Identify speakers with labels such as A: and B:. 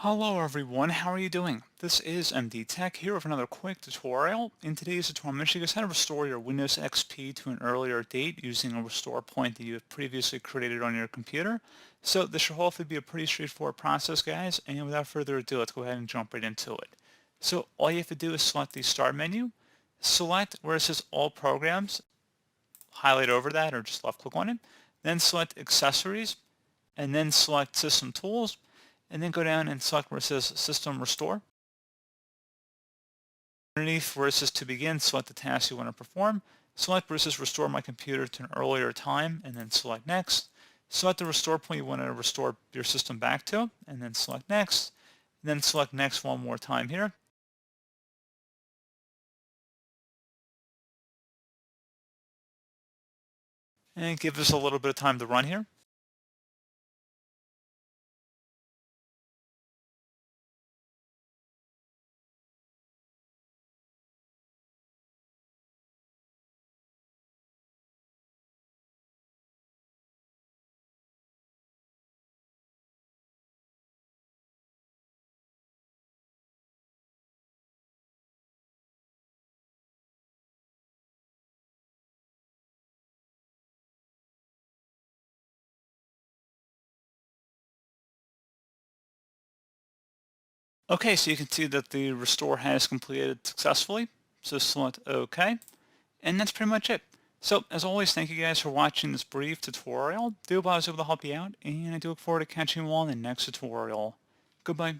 A: Hello everyone, how are you doing? This is MD Tech here with another quick tutorial. In today's tutorial, I'm going to show you guys how to restore your Windows XP to an earlier date using a restore point that you have previously created on your computer. So this should hopefully be a pretty straightforward process, guys, and without further ado, let's go ahead and jump right into it. So all you have to do is select the Start menu, select where it says All Programs, highlight over that or just left click on it, then select Accessories, and then select System Tools, and then go down and select where it says System Restore. Underneath where it says To Begin, select the task you want to perform. Select where it says Restore my computer to an earlier time, and then select Next. Select the restore point you want to restore your system back to, and then select Next. And then select Next one more time here. And give this a little bit of time to run here. Okay, so you can see that the restore has completed successfully. So select OK. And that's pretty much it. So as always, thank you guys for watching this brief tutorial. Do hope I was able to help you out, and I do look forward to catching you all in the next tutorial. Goodbye.